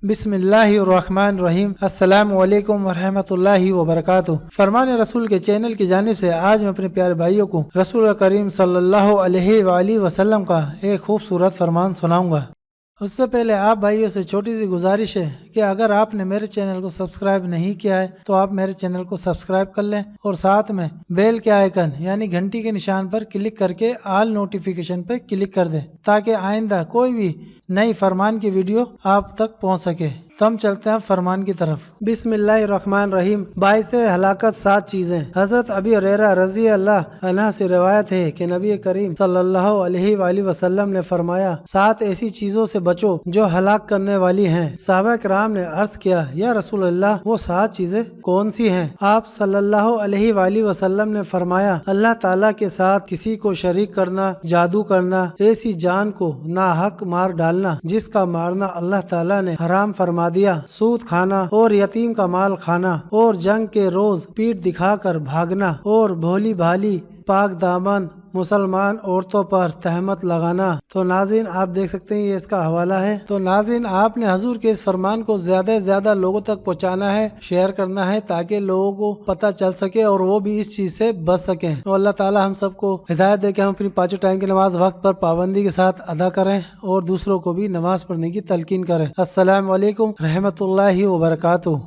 बिस्मिल्लाहिर्रहमानिर्रहीम। अस्सलाम वालेकुम वरहमतुल्लाहि वबरकातुह। फरमान रसूल के चैनल की जानिब से आज मैं अपने प्यारे भाइयों को रसूल करीम सल्लल्लाहु अलैहि वसल्लम का एक खूबसूरत फरमान सुनाऊंगा। उससे पहले आप भाइयों से छोटी सी गुजारिश है कि अगर आपने मेरे चैनल को सब्सक्राइब नहीं किया है तो आप मेरे चैनल को सब्सक्राइब कर लें और साथ में बेल के आइकन यानी घंटी के निशान पर क्लिक करके ऑल नोटिफिकेशन पर क्लिक कर दें ताकि आइंदा कोई भी नई फरमान की वीडियो आप तक पहुंच सके। तो हम चलते हैं फरमान की तरफ। बिस्मिल्लाहिर्रहमानिर्रहीम। बाइस हलाकत 7 चीजें। हजरत अबी हुरैरा रज़ी अल्लाह अन्हु से रिवायत है कि नबी करीम सल्लल्लाहु अलैहि वसल्लम ने फरमाया 7 ऐसी चीजों से बचो जो हलाक करने वाली हैं। सहाबा किराम ने अर्ज किया, या रसूल अल्लाह वो 7 चीजें कौन सी हैं? आप सल्लल्लाहु अलैहि वसल्लम ने फरमाया, अल्लाह ताला के साथ किसी को शरीक करना, जादू करना, ऐसी जान को नाहक मार डालना जिसका मारना अल्लाह ताला ने हराम फरमा दिया, सूद खाना और यतीम का माल खाना और जंग के रोज पीठ दिखाकर भागना और भोली भाली पाक दामन मुसलमान औरतों पर तहमत लगाना। तो नाज़रीन आप देख सकते हैं ये इसका हवाला है। तो नाज़रीन आपने हजूर के इस फरमान को ज्यादा से ज्यादा लोगों तक पहुंचाना है, शेयर करना है ताकि लोगों को पता चल सके और वो भी इस चीज से बच सके। तो अल्लाह ताला हम सबको हिदायत दे के हम अपनी 5 टाइम की नमाज वक्त पर पाबंदी के साथ अदा करें और दूसरों को भी नमाज पढ़ने की तलकीन करें। अस्सलाम वालेकुम रहमतुल्लाहि व बरकातुहू।